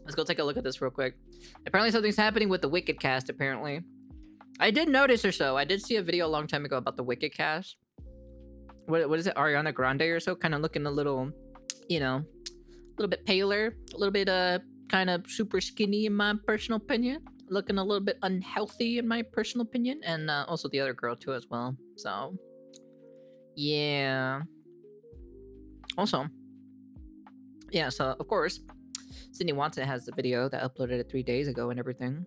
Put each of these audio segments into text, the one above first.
Let's go take a look at this real quick. Apparently something's happening with the Wicked cast, apparently. I did notice or so. I did see a video a long time ago about the Wicked cast. What is it? Ariana Grande or so? Kind of looking a little, you know, a little bit paler. A little bit, kind of super skinny in my personal opinion. Looking a little bit unhealthy in my personal opinion. And also the other girl too as well. So, yeah. Also, yeah, so of course, Sydney Watson has the video that uploaded it 3 days ago and everything.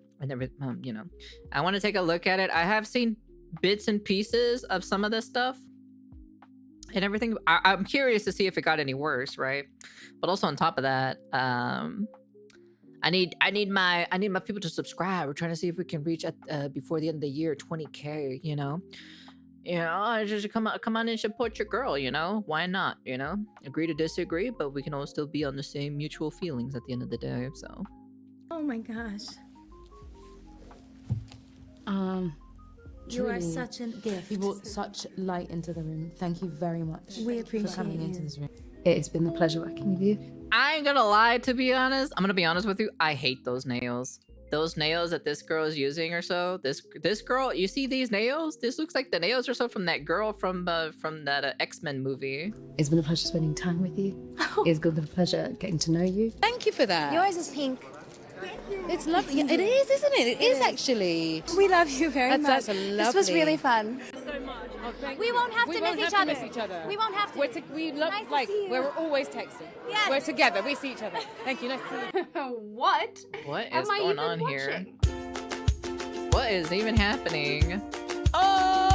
You know, I want to take a look at it. I have seen bits and pieces of some of this stuff and everything. I'm curious to see if it got any worse, right? But also on top of that, I need my people to subscribe. We're trying to see if we can reach at before the end of the year 20K. You know, just come on and support your girl. You know, why not? You know, agree to disagree, but we can all still be on the same mutual feelings at the end of the day. So, oh my gosh, you are truly, such a gift. you brought such light into the room. Thank you very much. We for appreciate coming you. into this room. It has been a pleasure working with you. I ain't gonna lie. To be honest, I'm gonna be honest with you. I hate those nails. Those nails that this girl is using or so. This girl, you see these nails? This looks like the nails or so from that girl from that X-Men movie. It's been a pleasure spending time with you. It's been a pleasure getting to know you. Thank you for that. Yours is pink. It's lovely. Yeah, it is, isn't it? It is actually. We love you very much. That's lovely. This was really fun. We won't have to miss each other. We won't have to. We love, Nice to like, see you. we're always texting. Yes. We're together. We see each other. Thank you. Nice to see you. What? What Am is I going even on here? watching? What is even happening? Oh!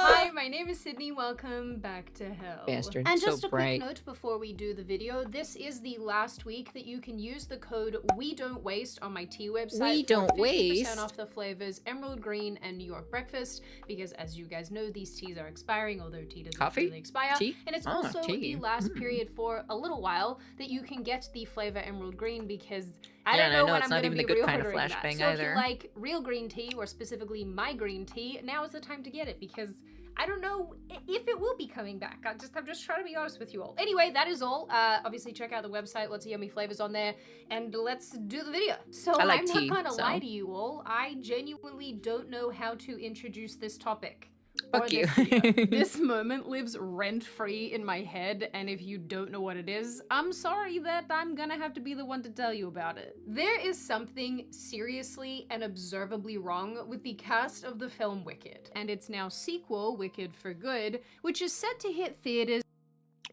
Hi, my name is Sydney. Welcome back to hell. Bastard, And so just a bright. quick note before we do the video, this is the last week that you can use the code We Don't Waste on my tea website. We for don't 50% waste. off the flavors Emerald Green and New York Breakfast, because as you guys know, these teas are expiring, although tea doesn't Coffee? really expire. Tea? And it's Ah, also tea. the last period for a little while that you can get the flavor Emerald Green, because I Yeah, don't and I know know when it's I'm not going to even be the good kind of reordering that. flashbang So if either. you like real green tea, or specifically my green tea, now is the time to get it, because I don't know if it will be coming back. I'm just trying to be honest with you all. Anyway, that is all. Obviously, check out the website. Lots of yummy flavors on there. And let's do the video. So I like I'm tea, not going to so. lie to you all. I genuinely don't know how to introduce this topic. Fuck or you. this video. This moment lives rent-free in my head, and if you don't know what it is, I'm sorry that I'm gonna have to be the one to tell you about it. There is something seriously and observably wrong with the cast of the film Wicked, and its now sequel, Wicked for Good, which is set to hit theaters.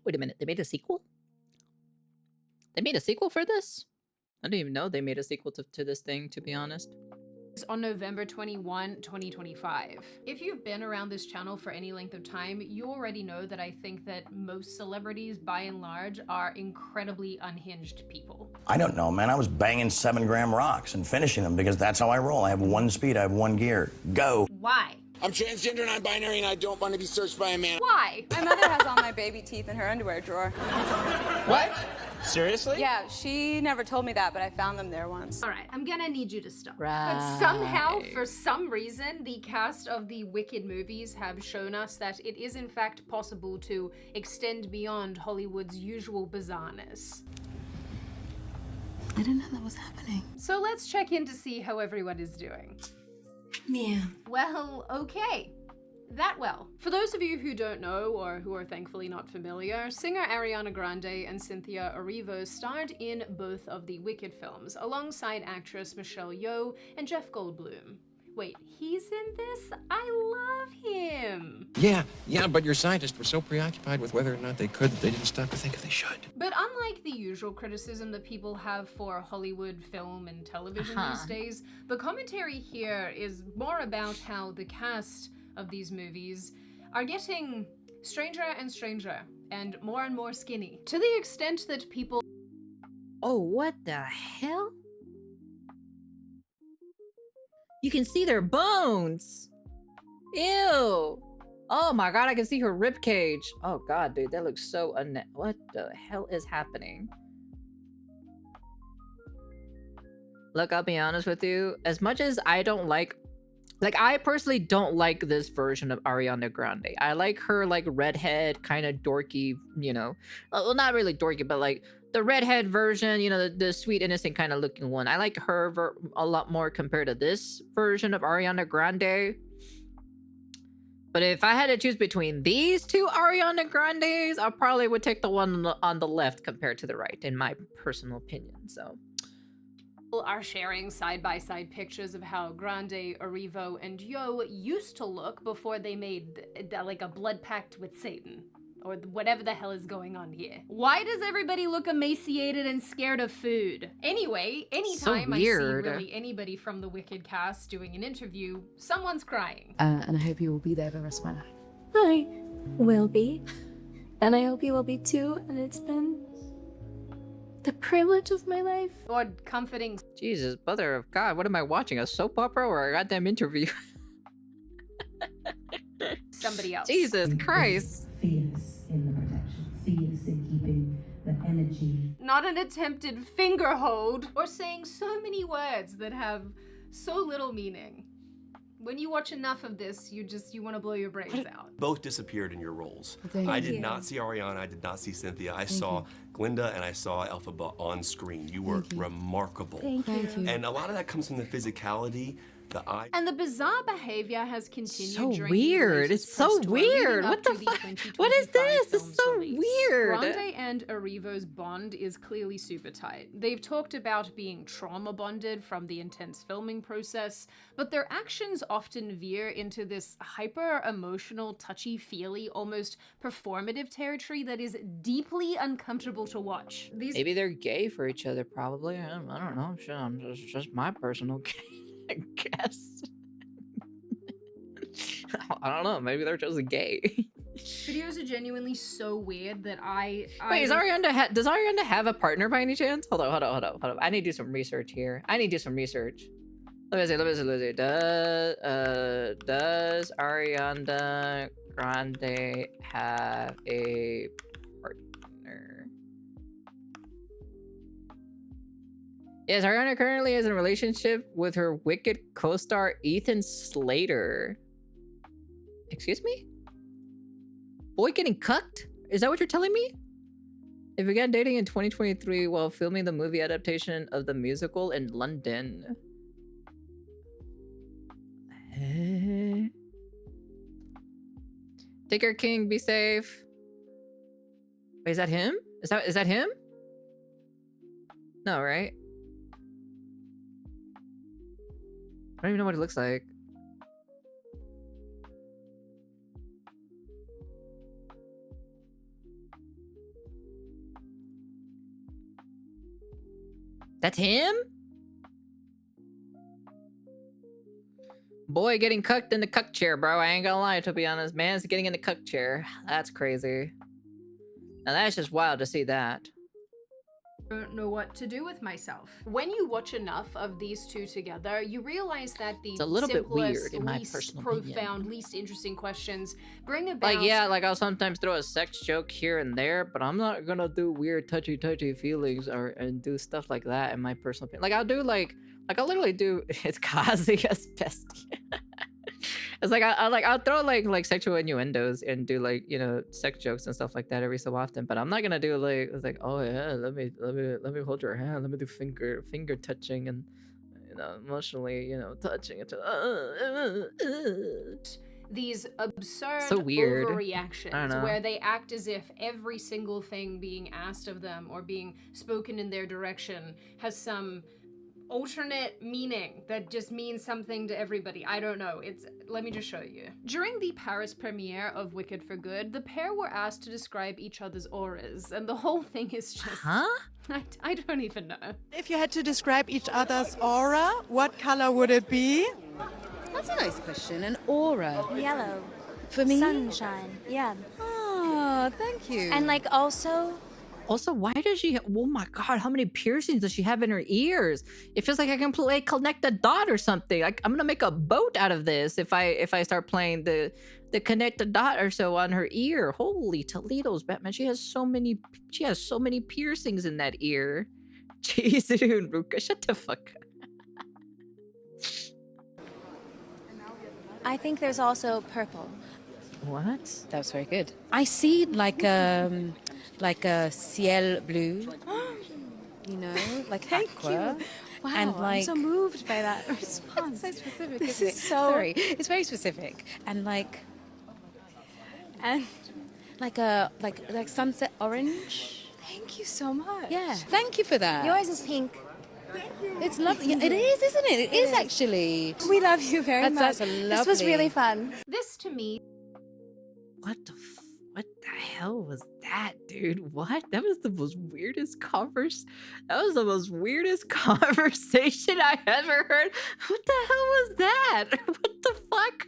Wait a minute, they made a sequel? They made a sequel for this? I didn't even know they made a sequel to this thing, to be honest. On November 21, 2025. If you've been around this channel for any length of time, you already know that I think that most celebrities, by and large, are incredibly unhinged people. I don't know, man. I was banging 7-gram rocks and finishing them because that's how I roll. I have one speed, I have one gear. Go. Why? I'm transgender and I'm binary and I don't want to be searched by a man. Why? My mother has all my baby teeth in her underwear drawer. What? Seriously? Yeah, she never told me that, but I found them there once. All right, I'm gonna need you to stop. Right. But somehow, for some reason, the cast of the Wicked movies have shown us that it is in fact possible to extend beyond Hollywood's usual bizarreness. I didn't know that was happening. So let's check in to see how everyone is doing. Yeah. Well, okay. That well. For those of you who don't know, or who are thankfully not familiar, singer Ariana Grande and Cynthia Erivo starred in both of the Wicked films, alongside actress Michelle Yeoh and Jeff Goldblum. Wait, he's in this? I love him! Yeah, but your scientists were so preoccupied with whether or not they could that they didn't stop to think if they should. But unlike the usual criticism that people have for Hollywood film and television these days, the commentary here is more about how the cast of these movies are getting stranger and stranger and more skinny, to the extent that people— Oh, what the hell? You can see their bones. Ew. Oh my god, I can see her rib cage. Oh god, dude, that looks so what the hell is happening? Look, I'll be honest with you. As much as I don't like I personally don't like this version of Ariana Grande. I like her, like, redhead, kind of dorky, you know. Well, not really dorky, but, like, the redhead version, you know, the sweet innocent kind of looking one. I like her a lot more compared to this version of Ariana Grande. But if I had to choose between these two Ariana Grandes, I probably would take the one on the left compared to the right, in my personal opinion. So are sharing side-by-side pictures of how Grande, Arrivo, and Yo used to look before they made like a blood pact with Satan. Or whatever the hell is going on here. Why does everybody look emaciated and scared of food? Anyway, anytime I see really anybody from the Wicked cast doing an interview, someone's crying. And I hope you will be there for the rest of my life. I will be. And I hope you will be too. And it's been the privilege of my life. Or comforting. Jesus, mother of God, what am I watching? A soap opera or a goddamn interview? Somebody else. Jesus Christ. Fierce in the protection, fierce in keeping the energy. Not an attempted finger hold, or saying so many words that have so little meaning. When you watch enough of this, you want to blow your brains out. Both disappeared in your roles. I did not see Ariana, I did not see Cynthia. I saw Glinda and I saw Elphaba on screen. You were remarkable. Thank you. And a lot of that comes from the physicality, the eye. And the bizarre behavior has continued So during weird. the It's so weird. What the fuck? What is this? It's so weird. Grande and Arrivo's bond is clearly super tight. They've talked about being trauma bonded from the intense filming process, but their actions often veer into this hyper emotional, touchy-feely, almost performative territory that is deeply uncomfortable to watch. Maybe they're gay for each other, probably. I don't know. Sure, just my personal I guess. I don't know. Maybe they're just gay. Videos are genuinely so weird that Wait, does Ariana have a partner by any chance? Hold on. I need to do some research here. Let me see. Does Ariana Grande have a partner? Yes, Ariana currently is in a relationship with her Wicked co-star Ethan Slater. Excuse me? Boy getting cucked? Is that what you're telling me? They began dating in 2023 while filming the movie adaptation of the musical in London. Take care, King. Be safe. Wait, is that him? Is that him? No, right? I don't even know what it looks like. That's him? Boy getting cucked in the cuck chair, bro. I ain't gonna lie, to be honest. Man's getting in the cuck chair. That's crazy. Now that's just wild to see that. I don't know what to do with myself. When you watch enough of these two together, you realize that the It's a little bit simplest, weird in my least personal profound, opinion. least interesting questions bring about... Like, yeah, like I'll sometimes throw a sex joke here and there, but I'm not gonna do weird touchy feelings and do stuff like that in my personal opinion. Like I'll do like I'll literally do it's Kazuya's bestie. It's like I'll throw like sexual innuendos and do like, you know, sex jokes and stuff like that every so often, but I'm not gonna do like it's like, oh yeah, let me hold your hand, let me do finger touching and, you know, emotionally, you know, touching it. These absurd So weird. overreactions where they act as if every single thing being asked of them or being spoken in their direction has some alternate meaning that just means something to everybody. I don't know. Let me just show you. During the Paris premiere of Wicked for Good, the pair were asked to describe each other's auras, and the whole thing is just... Huh? I don't even know. If you had to describe each other's aura, what color would it be? That's a nice question. An aura. Yellow. For me? Sunshine. Yeah. Oh, thank you. And like also... Also, why does she oh my god, how many piercings does she have in her ears? It feels like I can connect a dot or something. Like I'm gonna make a boat out of this if I start playing the connect a dot or so on her ear. Holy Toledo's, Batman. She has so many piercings in that ear. Jeez, dude, Ruka, shut the fuck up. I think there's also purple. What? That was very good. I see like a ciel blue. you know, like Thank aqua. you. Wow, And like, I'm so moved by that response. so specific. This Isn't is it? so. Sorry, it's very specific. And like sunset orange. Thank you so much. Yeah, thank you for that. Yours is pink. It's lovely. Yeah, it is, isn't it? It is actually. We love you very much. That's lovely. This was really fun. This to me What the hell was that, dude? What? That was the most weirdest That was the most weirdest conversation I ever heard. What the hell was that? What the fuck?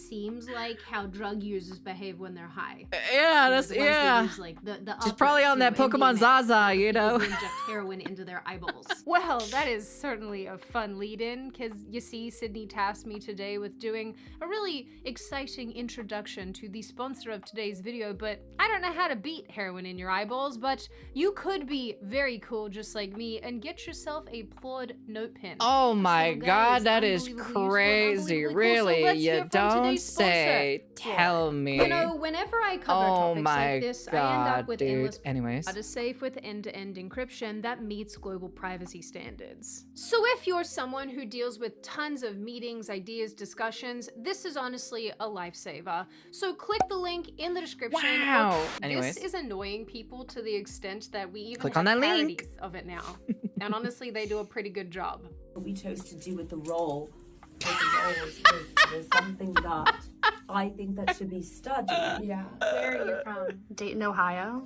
seems like how drug users behave when they're high. Yeah, that's The ones that yeah. use, like, the She's uppers, probably on that in Pokemon DMX, Zaza, you know. who inject heroin into their eyeballs. Well, that is certainly a fun lead-in, because you see, Sydney tasked me today with doing a really exciting introduction to the sponsor of today's video, but I don't know how to beat heroin in your eyeballs, but you could be very cool just like me and get yourself a Plod note pin. Oh my So, god, guys, that is unbelievably useful and crazy. unbelievably cool. So Really? let's You hear from don't today's sponsor. say. Tell me. You know, whenever I cover Oh topics my like this, I end god, up with dude. endless Anyways. data safe with end-to-end encryption that meets global privacy standards. So if you're someone who deals with tons of meetings, ideas, discussions, this is honestly a lifesaver. So click the link in the description. Wow. Look, Anyways. this is annoying people to the extent that we even Click have on that parodies link. of it now. And honestly, they do a pretty good job. What we chose to do with the role was something that I think that should be studied. Yeah. Where are you from? Dayton, Ohio.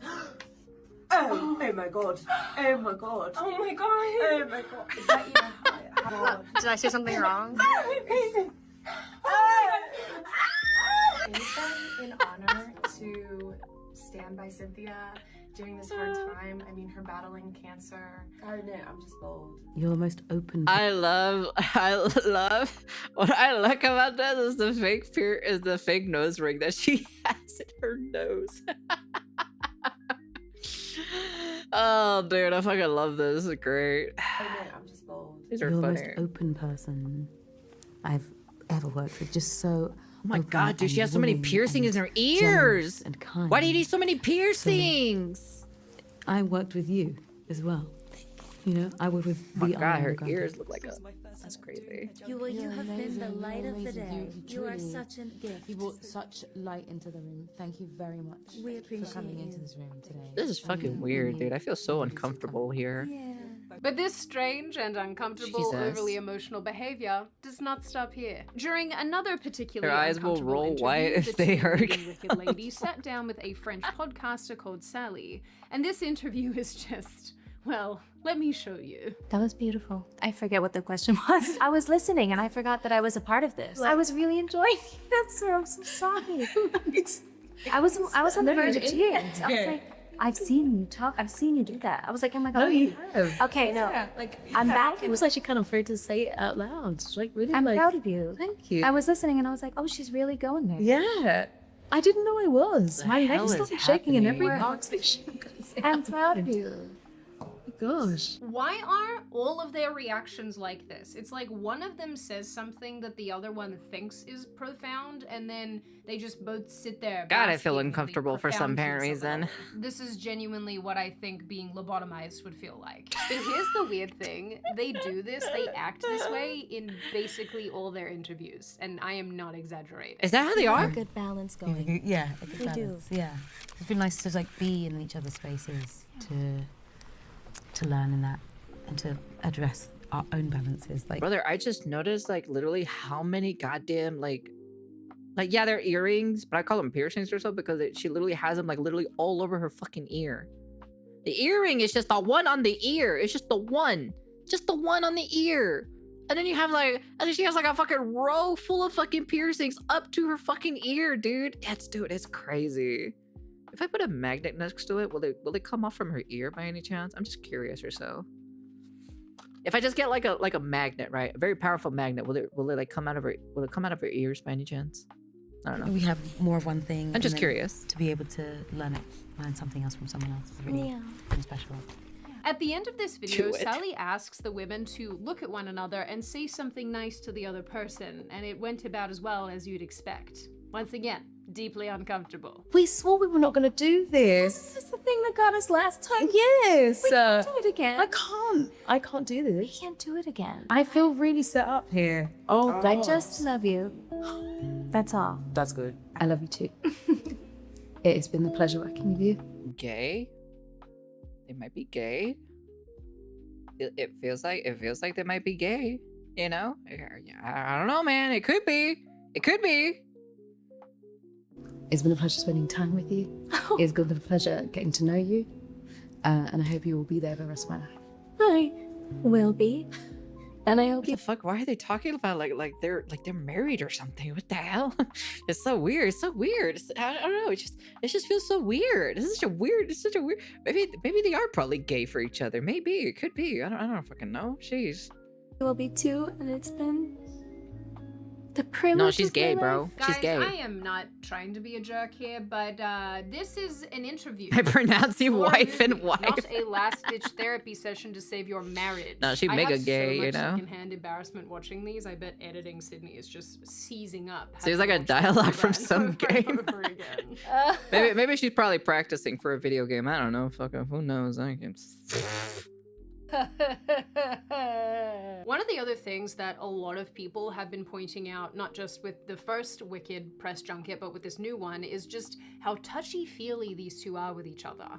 Oh my god. Oh my god. Oh my god. Oh my god. Is that even higher? Did I say something wrong? It's been an honor to stand by Cynthia during this hard time. I mean, her battling cancer. I don't know, I'm just bold. You're the most open. I love what I like about that is the fake nose ring that she has in her nose. Oh dude, I fucking love this. This is great. I know, I'm just bold. These are You're the funny. most open person I've ever worked with. Just so. Oh my open god, dude, she and has so many willing piercings in and her ears. generous and kind. Why do you need so many piercings? I worked with you as well. You know, I worked with Oh my the god, her Ariana Grande. ears look like a. That's crazy. You have been the light of the day. You are such a gift. You brought such light into the room. Thank you very much We appreciate for coming you. into this room today. This is fucking weird, dude. I feel so uncomfortable here. But this strange and uncomfortable, Jesus. overly emotional behavior does not stop here. During another particularly Her eyes will uncomfortable roll interview, white if the they two hurt. leading wicked ladies sat down with a French podcaster called Sally, and this interview is just, well, let me show you. That was beautiful. I forget what the question was. I was listening and I forgot that I was a part of this. I was really enjoying it, sir. I'm so sorry. I was on the verge of tears. I was like, I've seen you talk. I've seen you do that. I was like, oh my god. No, you have. Okay, no. Like I'm back. It was like she kind of afraid to say it out loud. It's like really. I'm like, proud of you. Thank you. I was listening and I was like, oh, she's really going there. Yeah. I didn't know I was. My hell legs is started shaking in every happening? box that she could say. I'm proud of you. Gosh. Why are all of their reactions like this? It's like one of them says something that the other one thinks is profound, and then they just both sit there. God, I feel basking in the uncomfortable for some apparent profoundness of it reason. all. This is genuinely what I think being lobotomized would feel like. But here's the weird thing. They do this, they act this way in basically all their interviews, and I am not exaggerating. Is that how they We have are? a good balance going. Yeah, a good We do. balance. Yeah. It's been nice to like be in each other's spaces to learn in that and to address our own balances. Like Brother, I just noticed like literally how many goddamn like yeah, they're earrings, but I call them piercings or so because she literally has them like literally all over her fucking ear. The earring is just the one on the ear. It's just the one on the ear. And then you have like, and then she has like a fucking row full of fucking piercings up to her fucking ear, dude. It's crazy. If I put a magnet next to it, will they come off from her ear by any chance? I'm just curious or so. If I just get like a magnet, right? A very powerful magnet, will it like come out of her ears by any chance? I don't know. we have more of one thing. I'm and just then curious. to be able to learn something else from someone else is really been special. At the end of this video, Do it. Sally asks the women to look at one another and say something nice to the other person, and it went about as well as you'd expect. Once again, deeply uncomfortable. We swore we were not going to do this. This is the thing that got us last time. Yes. We can't do it again. I can't do this. We can't do it again. I feel really set up here. Oh, I just love you. That's all. That's good. I love you too. It has been a pleasure working with you. Gay? They might be gay. It feels like they might be gay. You know? I don't know, man. It could be. It could be. It's been a pleasure spending time with you. It's been a pleasure getting to know you. And I hope you will be there for the rest of my life. I will be. And I hope What the fuck? Why are they talking about like they're married or something? What the hell? It's so weird. It's so weird. I don't know. It just feels so weird. It's such a weird. Maybe they are probably gay for each other. Maybe it could be. I don't fucking know. Jeez. You will be too, and it's been the privilege. No, she's of gay, my bro. life. Guys, She's gay. I am not trying to be a jerk here, but this is an interview. I pronounce you for a wife and movie, wife. Not a last-ditch therapy session to save your marriage. No, she I mega have gay, so you much know? secondhand embarrassment watching these. I bet editing Sydney is just seizing up. Seems like having a watched them dialogue over from and some over game. and over again. Maybe she's probably practicing for a video game. I don't know. Fucking who knows? I can. One of the other things that a lot of people have been pointing out, not just with the first Wicked press junket, but with this new one, is just how touchy-feely these two are with each other.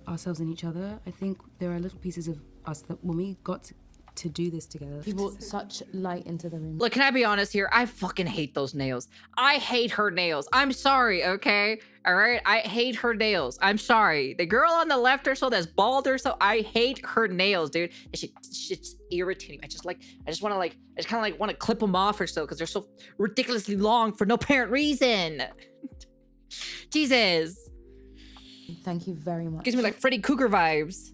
Ourselves and each other. I think there are little pieces of us that when we got to do this together, we brought such light into the room. Look, can I be honest here? I fucking hate those nails. I hate her nails. I'm sorry, okay? All right? I hate her nails. I'm sorry. The girl on the left or so that's bald or so, I hate her nails, dude. It's irritating. I just kind of want to clip them off or so because they're so ridiculously long for no apparent reason. Jesus. Thank you very much. Gives me like Freddy Krueger vibes.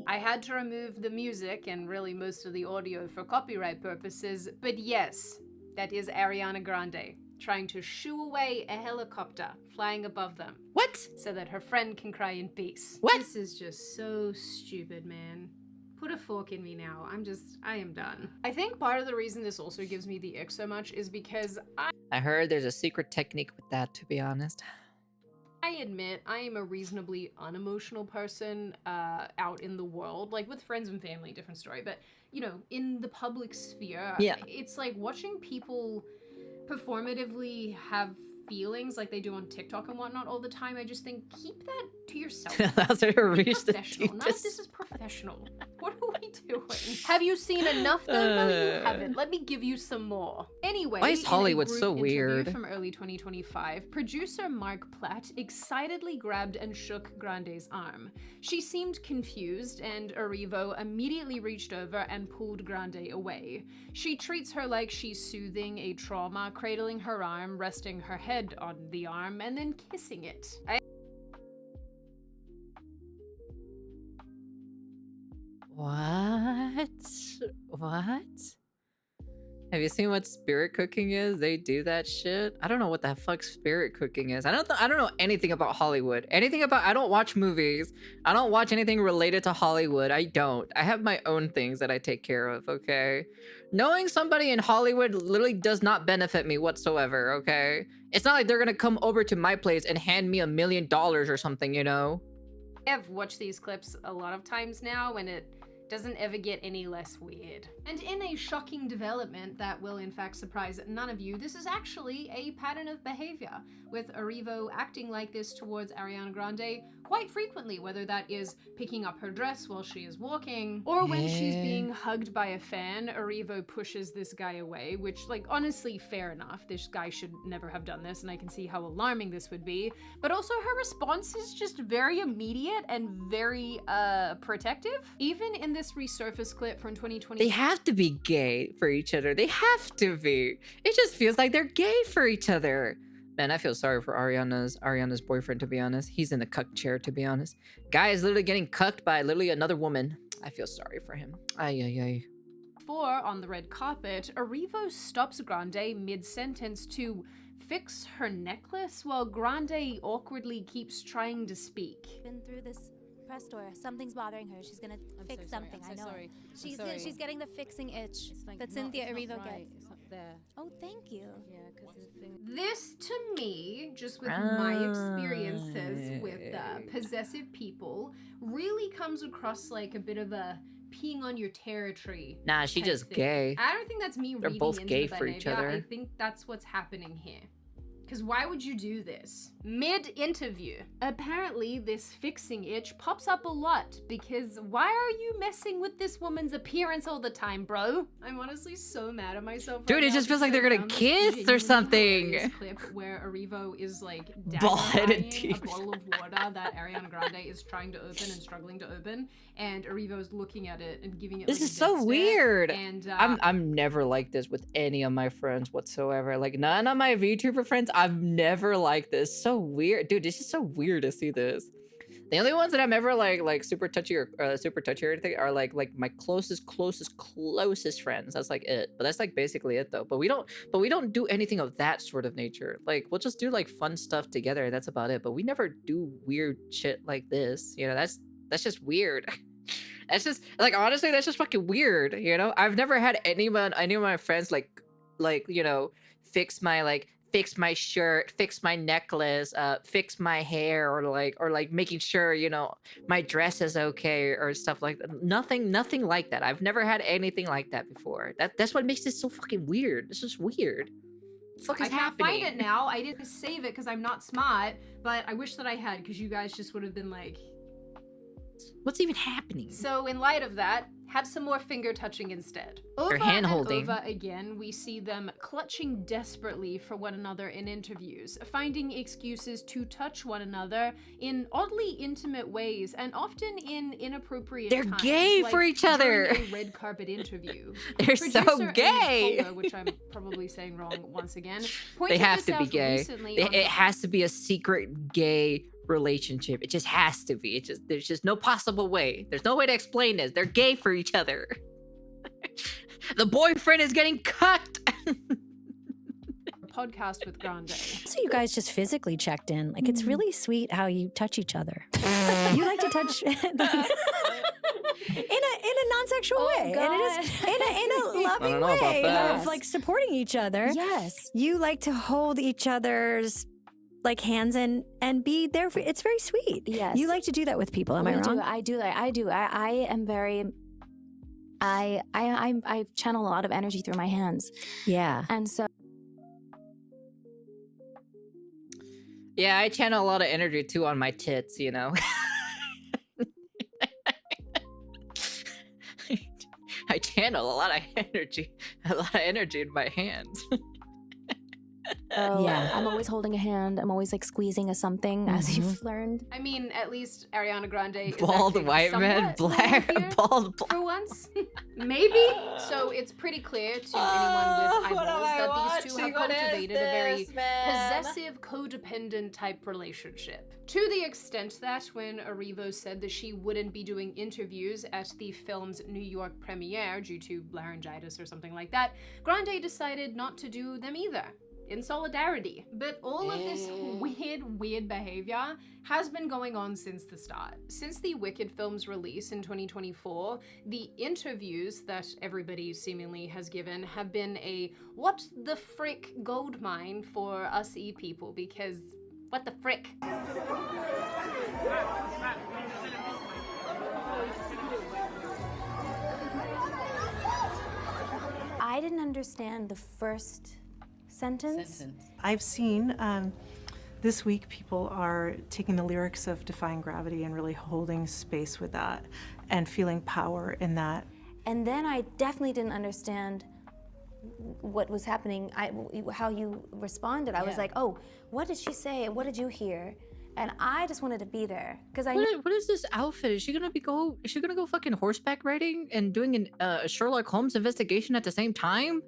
I had to remove the music and really most of the audio for copyright purposes, but yes, that is Ariana Grande trying to shoo away a helicopter flying above them. What? So that her friend can cry in peace. What? This is just so stupid, man. Put a fork in me now. I am done. I think part of the reason this also gives me the ick so much is because I heard there's a secret technique with that, to be honest. I admit I am a reasonably unemotional person out in the world, like with friends and family, different story, but you know, in the public sphere, yeah. It's like watching people performatively have feelings like they do on TikTok and whatnot all the time. I just think, keep that to yourself. That's how you reach the Professional. None of deepest. this is professional. What are we doing? Have you seen enough though? No, you haven't. Let me give you some more. Anyway, Why is in a Hollywood group so interview weird? From early 2025, producer Mark Platt excitedly grabbed and shook Grande's arm. She seemed confused, and Erivo immediately reached over and pulled Grande away. She treats her like she's soothing a trauma, cradling her arm, resting her head on the arm, and then kissing it. What? Have you seen what spirit cooking is? They do that shit. I don't know what the fuck spirit cooking is. I don't know anything about Hollywood. I don't watch movies. I don't watch anything related to Hollywood. I don't. I have my own things that I take care of, okay? Knowing somebody in Hollywood literally does not benefit me whatsoever, okay? It's not like they're gonna come over to my place and hand me $1 million or something, you know? I've watched these clips a lot of times now, and it doesn't ever get any less weird. And in a shocking development that will in fact surprise none of you, this is actually a pattern of behavior, with Erivo acting like this towards Ariana Grande quite frequently, whether that is picking up her dress while she is walking, or when she's being hugged by a fan, Erivo pushes this guy away, which, like, honestly, fair enough. This guy should never have done this, and I can see how alarming this would be. But also her response is just very immediate and very, protective. Even in this resurfaced clip from 2020. They have to be gay for each other. They have to be. It just feels like they're gay for each other. Man, I feel sorry for Ariana's boyfriend, to be honest. He's in the cuck chair, to be honest. Guy is literally getting cucked by literally another woman. I feel sorry for him. Ay, ay, ay. Before, on the red carpet, Erivo stops Grande mid-sentence to fix her necklace while Grande awkwardly keeps trying to speak. Been through this press to her. Something's bothering her. She's gonna fix something. I know. Sorry. She's getting the fixing itch that Cynthia Erivo gets. It's not there. Oh, thank you. Yeah, because the thing. This, to me, just with my experiences with possessive people, really comes across like a bit of a peeing on your territory. Nah, she type just thing. gay. I don't think that's me They're reading both into gay the for each behavior. other. I think that's what's happening here. Because why would you do this? Mid-interview. Apparently, this fixing itch pops up a lot because why are you messing with this woman's appearance all the time, bro? I'm honestly so mad at myself. Dude, right it now just feels like because they're I gonna found this kiss or genuinely something. hilarious clip where Erivo is like Bald-headed dagger-eyeing a bottle of water that Ariana Grande is trying to open and struggling to open, and Erivo's looking at it and giving it. This like, is a death so stare. weird. And I'm never like this with any of my friends whatsoever. Like none of my VTuber friends, I've never liked this. So weird, dude. This is so weird to see this. The only ones that I'm ever like super touchy or anything are like my closest friends. That's like it. But that's like basically it though. But we don't do anything of that sort of nature. Like we'll just do like fun stuff together. That's about it. But we never do weird shit like this. You know, that's just weird. That's just like honestly, that's just fucking weird. You know, I've never had any of my friends like you know fix my shirt, fix my necklace, fix my hair, or like making sure, you know, my dress is okay or stuff like that. Nothing like that. I've never had anything like that before. That's what makes this so fucking weird. This is weird. What the fuck is I can't happening? find it now. I didn't save it because I'm not smart, but I wish that I had because you guys just would have been like, what's even happening? So in light of that, have some more finger touching instead. Over hand and holding. over again, we see them clutching desperately for one another in interviews, finding excuses to touch one another in oddly intimate ways and often in inappropriate They're times, gay like for each during other. a red carpet interview. They're so Producer Amy gay. Poehler, which I'm probably saying wrong once again. They pointed have this to be out gay. recently It on has to be a secret gay relationship. It just has to be. There's just no possible way. There's no way to explain this. They're gay for each other. The boyfriend is getting cucked. podcast with Grande. So you guys just physically checked in. Like it's really sweet how you touch each other. You like to touch in a non-sexual way, God. and it is in a loving know about way that. of like supporting each other. Yes. You like to hold each other's like hands and be there for. It's very sweet. Yes. You like to do that with people. Am I wrong? I do. I am very. I channel a lot of energy through my hands. Yeah. And so. Yeah, I channel a lot of energy too on my tits, you know. I channel a lot of energy in my hands. Oh, Yeah. I'm always holding a hand. I'm always like squeezing a something, as you've learned. I mean, at least Ariana Grande is Bald acting white man, somewhat black, normal here bald black. for once. Maybe. So it's pretty clear to anyone with eyeballs that these two have cultivated a very possessive, codependent type relationship. To the extent that when Erivo said that she wouldn't be doing interviews at the film's New York premiere due to laryngitis or something like that, Grande decided not to do them either. In solidarity. But all of this weird behavior has been going on since the start. Since the Wicked film's release in 2024, the interviews that everybody seemingly has given have been a what the frick goldmine for us people, because what the frick? I didn't understand the first sentence. I've seen this week people are taking the lyrics of Defying Gravity and really holding space with that and feeling power in that. And then I definitely didn't understand what was happening, how you responded. I was like, oh, what did she say? What did you hear? And I just wanted to be there because I What is this outfit? Is she gonna go fucking horseback riding and doing a Sherlock Holmes investigation at the same time?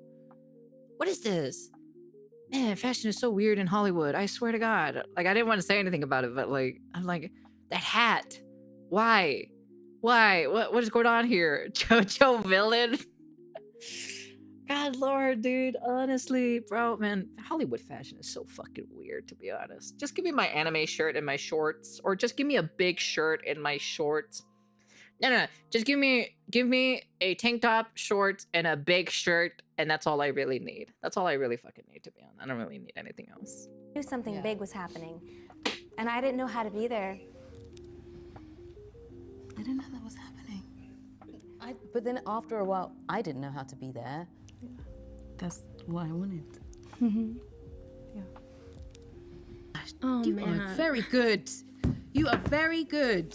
What is this? Man, fashion is so weird in Hollywood. I swear to God. Like, I didn't want to say anything about it, but like, I'm like, that hat. Why? What is going on here? JoJo villain? God Lord, dude. Honestly, bro, man, Hollywood fashion is so fucking weird, to be honest. Just give me my anime shirt and my shorts, or just give me a big shirt and my shorts. No. Just give me a tank top, shorts, and a big shirt, and that's all I really need. That's all I really fucking need, to be honest. I don't really need anything else. I knew something big was happening, and I didn't know how to be there. I didn't know that was happening. But then after a while, I didn't know how to be there. That's what I wanted. Yeah. Oh, You man. are Very good. You are very good.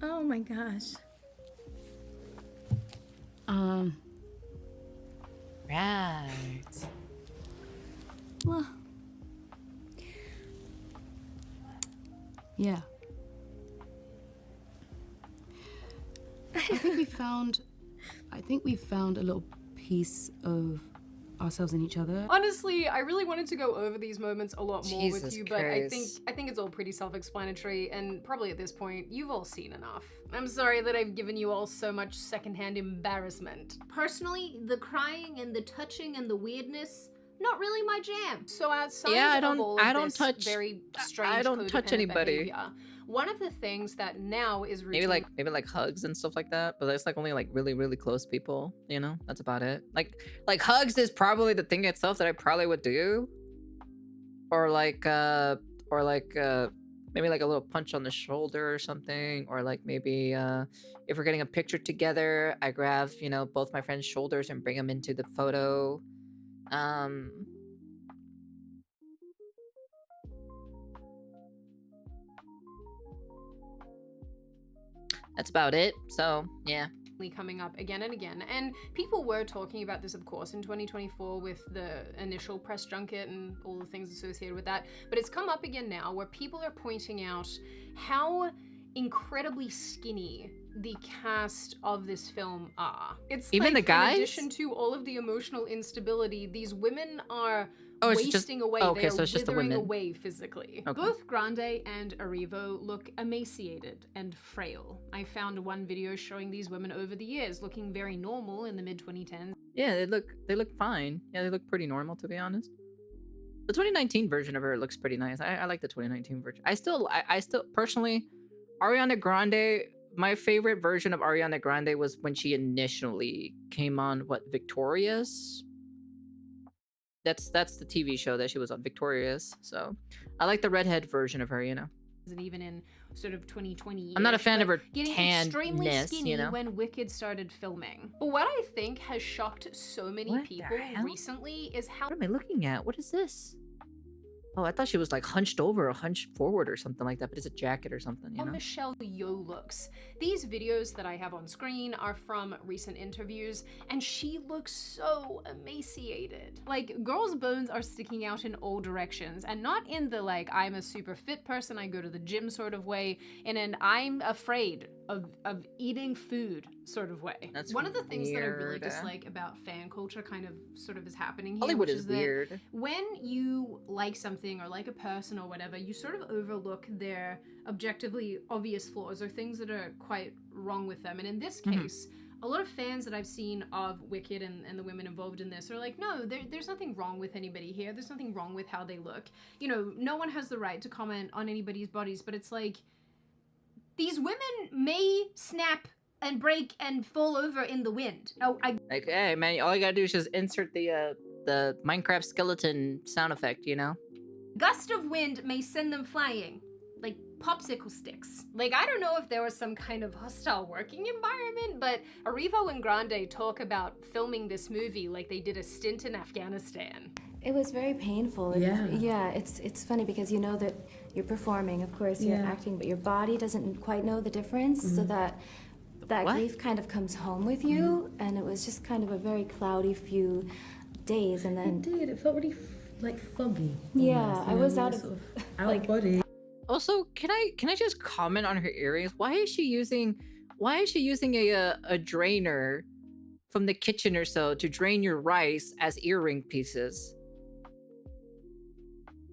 Oh my gosh. Right. Well. Yeah. I think we found a little piece of ourselves in each other. Honestly, I really wanted to go over these moments a lot more with Jesus you, but I think Christ. it's all pretty self-explanatory, and probably at this point, you've all seen enough. I'm sorry that I've given you all so much secondhand embarrassment. Personally, the crying and the touching and the weirdness, not really my jam. So outside of all of this very strange I don't touch codependent anybody. behavior, one of the things that now is Maybe routine like hugs and stuff like that, but that's like only like really close people, you know? That's about it. Like hugs is probably the thing itself that I probably would do. Or like maybe like a little punch on the shoulder or something, or like maybe if we're getting a picture together, I grab, you know, both my friends' shoulders and bring them into the photo. That's about it. So, yeah. coming up again and again, and people were talking about this, of course, in 2024 with the initial press junket and all the things associated with that, but it's come up again now where people are pointing out how incredibly skinny the cast of this film are. It's Even like, the guys? in addition to all of the emotional instability, these women are it's just- wasting away. okay, They so are it's just the withering women. away physically. Okay. Both Grande and Arrivo look emaciated and frail. I found one video showing these women over the years looking very normal in the mid-2010s. Yeah, they look fine. Yeah, they look pretty normal, to be honest. The 2019 version of her looks pretty nice. I like the 2019 version. I still personally, Ariana Grande, my favorite version of Ariana Grande was when she initially came on Victorious. That's the TV show that she was on, Victorious. So I like the redhead version of her, you know. And even in sort of 2020, I'm not a fan of her getting extremely tanness, skinny you know. when Wicked started filming. But what I think has shocked so many What the people hell? recently is how What am I looking at? What is this? Oh, I thought she was like hunched over or hunched forward or something like that, but it's a jacket or something, you know? Michelle Yeoh looks. These videos that I have on screen are from recent interviews, and she looks so emaciated. Like, girls' bones are sticking out in all directions, and not in the like, I'm a super fit person, I go to the gym sort of way, in an I'm afraid of eating food sort of way. That's one of the things that I really weird. dislike about fan culture kind of sort of is happening here, Hollywood which is that weird. when you like something or like a person or whatever, you sort of overlook their objectively obvious flaws or things that are quite wrong with them. And in this case, a lot of fans that I've seen of Wicked and the women involved in this are like, no, there's nothing wrong with anybody here. There's nothing wrong with how they look. You know, no one has the right to comment on anybody's bodies, but it's like, these women may snap and break and fall over in the wind. Oh, Like, hey man, all you gotta do is just insert the Minecraft skeleton sound effect, you know? gust of wind may send them flying like popsicle sticks. Like, I don't know if there was some kind of hostile working environment, but Arrivo and Grande talk about filming this movie like they did a stint in Afghanistan. It was very painful. It's funny because you know that you're performing, of course, you're acting, but your body doesn't quite know the difference, so that grief kind of comes home with you, and it was just kind of a very cloudy few days, and then... It felt really, like, foggy. Yeah, almost, I you know, was out sort of... out of body. Also, can I just comment on her earrings? Why is she using a drainer from the kitchen or so to drain your rice as earring pieces?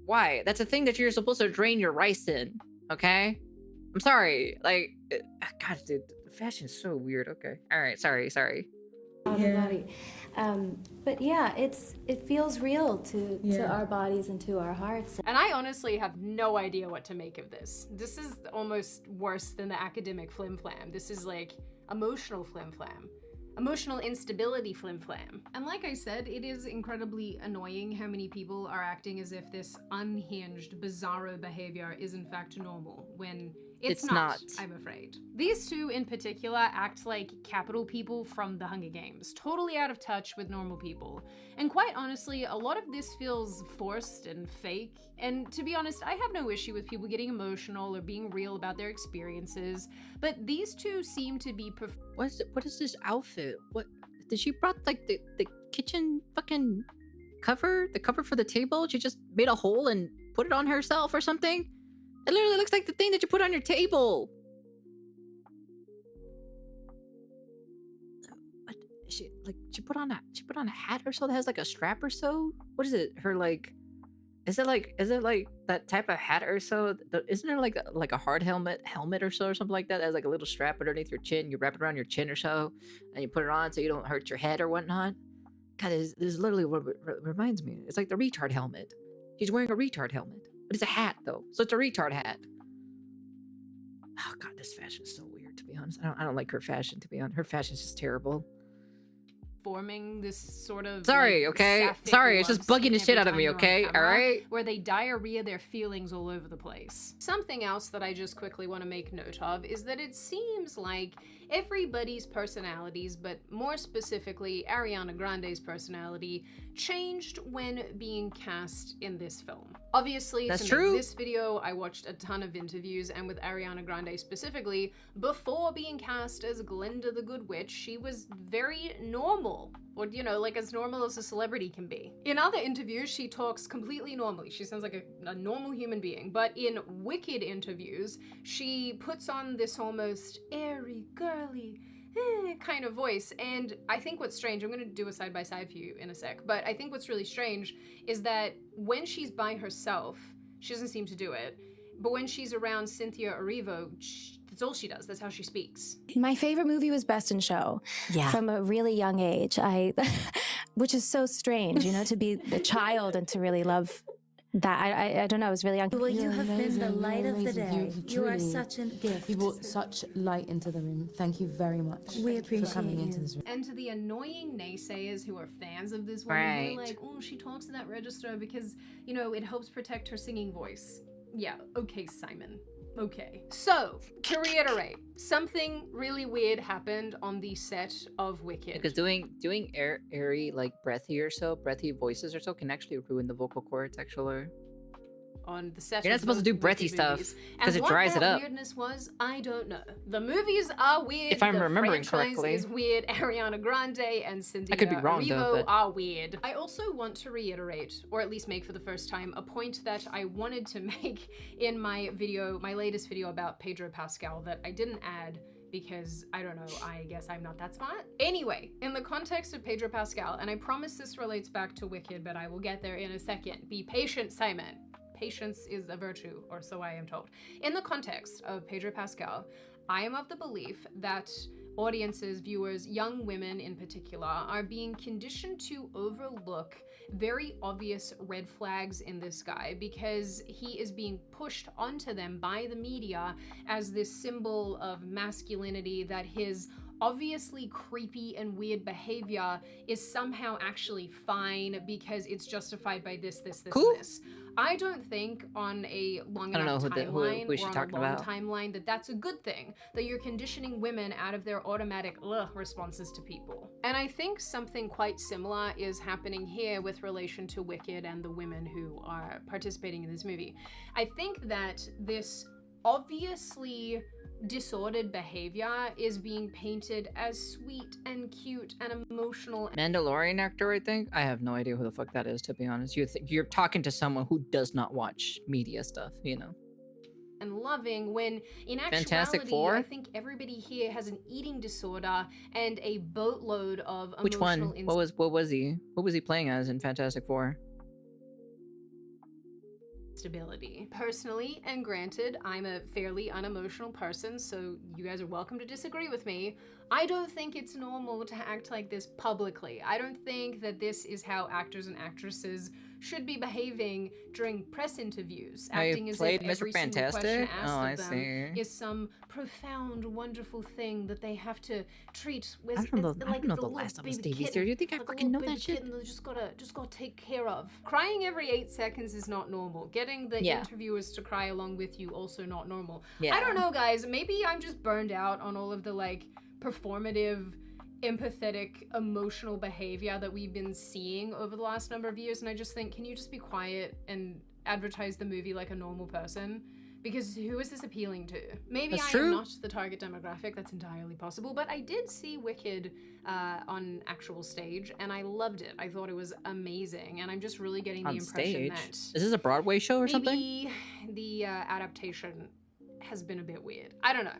Why? That's a thing that you're supposed to drain your rice in, okay? I'm sorry. Like, God, dude, the fashion is so weird. Okay. All right. Sorry. But yeah, it feels real to our bodies and to our hearts. And I honestly have no idea what to make of this. This is almost worse than the academic flim-flam. This is like emotional flim-flam. Emotional instability flim-flam. And like I said, it is incredibly annoying how many people are acting as if this unhinged, bizarro behavior is in fact normal, when it's not, I'm afraid. These two in particular act like capital people from the Hunger Games, totally out of touch with normal people. And quite honestly, a lot of this feels forced and fake. And to be honest, I have no issue with people getting emotional or being real about their experiences, but these two seem to be What is this outfit? What did she brought like the kitchen fucking cover? The cover for the table? She just made a hole and put it on herself or something? It literally looks like the thing that you put on your table. What? She put on a hat or so that has like a strap or so? What is it? Her like is it like that type of hat or so? Isn't there like a hard helmet or so or something like that? That has like a little strap underneath your chin. You wrap it around your chin or so, and you put it on so you don't hurt your head or whatnot. God, this is literally what it reminds me. It's like the retard helmet. She's wearing a retard helmet. But it's a hat, though, so it's a retard hat. Oh god, this fashion is so weird, to be honest. I don't like her fashion, to be honest. Her fashion is just terrible. forming this sort of sorry, like, okay? Sorry, it's just bugging the shit out of me, okay? All right? Where they diarrhea their feelings all over the place. Something else that I just quickly want to make note of is that it seems like everybody's personalities, but more specifically Ariana Grande's personality, changed when being cast in this film. Obviously, That's to true. make this video, I watched a ton of interviews, and with Ariana Grande specifically, before being cast as Glinda the Good Witch, she was very normal. Or, you know, like as normal as a celebrity can be. In other interviews, she talks completely normally. She sounds like a normal human being. But in Wicked interviews, she puts on this almost airy, girly, kind of voice. And I think what's strange, I'm gonna do a side-by-side for you in a sec, but I think what's really strange is that when she's by herself, she doesn't seem to do it. But when she's around Cynthia Erivo, that's all she does. That's how she speaks. My favorite movie was Best in Show. Yeah. From a really young age. Which is so strange, you know, to be a child and to really love that. I don't know, I was really young. Well, you have been the light of the day. You are truly- such a gift. You brought such light into the room. Thank you very much. We appreciate for coming you. into this room. And to the annoying naysayers who are fans of this woman, who are Right. like, oh, she talks to that register because, you know, it helps protect her singing voice. Yeah, okay, Simon. Okay. So, to reiterate, something really weird happened on the set of Wicked. Because doing airy, like breathy voices or so can actually ruin the vocal cords, actually. On the set You're not of supposed to both do breathy Wicked stuff, movies. 'cause And it dries what it that up. weirdness was, I don't know. The movies are weird. If I'm the remembering franchise correctly. is weird. Ariana Grande and Cynthia could be wrong, though, Erivo but- are weird. I also want to reiterate, or at least make for the first time, a point that I wanted to make in my video, my latest video about Pedro Pascal that I didn't add because, I don't know, I guess I'm not that smart. Anyway, in the context of Pedro Pascal, and I promise this relates back to Wicked, but I will get there in a second. Be patient, Simon. Patience is a virtue, or so I am told. In the context of Pedro Pascal, I am of the belief that audiences, viewers, young women in particular, are being conditioned to overlook very obvious red flags in this guy because he is being pushed onto them by the media as this symbol of masculinity, that his obviously creepy and weird behavior is somehow actually fine because it's justified by this, Cool. and this. I don't think on a long I don't enough know timeline who is she or on talking a long about. timeline that that's a good thing, that you're conditioning women out of their automatic responses to people. And I think something quite similar is happening here with relation to Wicked and the women who are participating in this movie. I think that this obviously disordered behavior is being painted as sweet and cute and emotional Mandalorian actor, I think. I have no idea who the fuck that is, to be honest. You're talking to someone who does not watch media stuff, you know. and loving, when in Fantastic actuality, Four? I think everybody here has an eating disorder and a boatload of Which one? emotional What was he? What was he playing as in Fantastic Four? stability. Personally, and granted, I'm a fairly unemotional person, so you guys are welcome to disagree with me, I don't think it's normal to act like this publicly. I don't think that this is how actors and actresses should be behaving during press interviews, Oh, you acting as if played Mr. every single question Fantastic? asked Oh, of I them see. is some profound, wonderful thing that they have to treat with. I don't know like the little last of us baby TV series. kitten, Do you think I like a fucking little know that baby shit? kitten that just gotta take care of. Crying every 8 seconds is not normal. Getting the Yeah. interviewers to cry along with you also not normal. Yeah. I don't know, guys. Maybe I'm just burned out on all of the like performative, empathetic, emotional behavior that we've been seeing over the last number of years, and I just think, can you just be quiet and advertise the movie like a normal person? Because who is this appealing to? Maybe That's I true. am not the target demographic, that's entirely possible, but I did see Wicked on actual stage, and I loved it. I thought it was amazing, and I'm just really getting the On impression stage? that Is this a Broadway show or something? maybe the adaptation has been a bit weird. I don't know.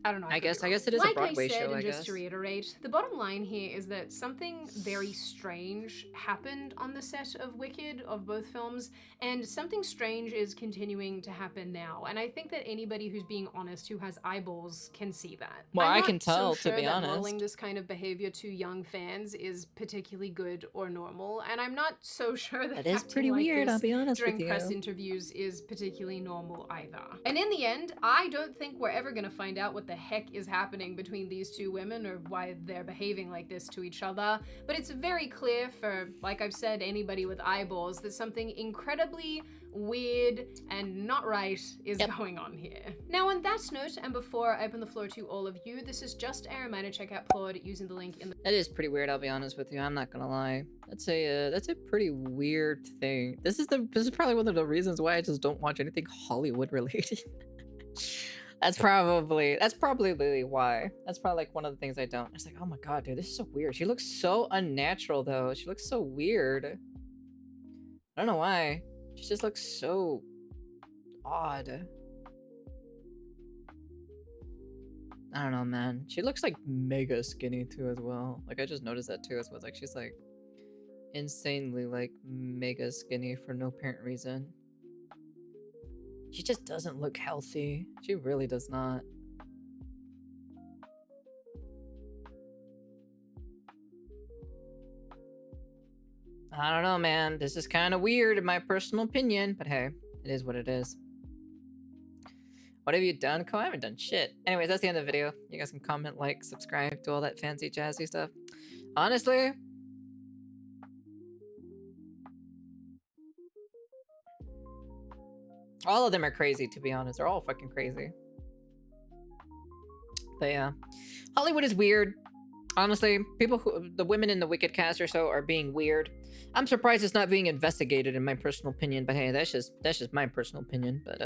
I don't know. I could be guess wrong. it is a Broadway Like I said, show, and I just guess. to reiterate, the bottom line here is that something very strange happened on the set of Wicked, of both films, and something strange is continuing to happen now. And I think that anybody who's being honest, who has eyeballs, can see that. Well, I'm I not can tell, so to be sure that honest. modeling this kind of behavior to young fans is particularly good or normal, and I'm not so sure that That is acting pretty like weird, this I'll be honest during with press you. interviews is particularly normal either. And in the end, I don't think we're ever gonna find out what the heck is happening between these two women or why they're behaving like this to each other, but it's very clear for, like I've said, anybody with eyeballs that something incredibly weird and not right is going on here. Now on that note, and before I open the floor to all of you, this is just a reminder, check out Plod using the link in the— That is pretty weird, I'll be honest with you. I'm not gonna lie. That's a pretty weird thing. This is probably one of the reasons why I just don't watch anything Hollywood related. That's probably why. That's probably like one of the things I don't. It's like, oh my god, dude, this is so weird. She looks so unnatural though. She looks so weird. I don't know why. She just looks so odd. I don't know, man. She looks like mega skinny too as well. Like I just noticed that too as well. It's like she's like insanely like mega skinny for no apparent reason. She just doesn't look healthy. She really does not. I don't know, man. This is kind of weird in my personal opinion, but hey, it is what it is. What have you done, Co? I haven't done shit. Anyways, that's the end of the video. You guys can comment, like, subscribe, do all that fancy jazzy stuff. Honestly, all of them are crazy, to be honest. They're all fucking crazy. But yeah, Hollywood is weird. Honestly, the women in the Wicked cast or so are being weird. I'm surprised it's not being investigated, in my personal opinion. But hey, that's just my personal opinion. But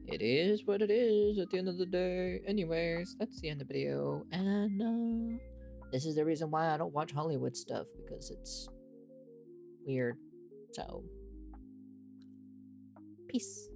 it is what it is at the end of the day. Anyways, that's the end of the video, and this is the reason why I don't watch Hollywood stuff, because it's weird. So, peace.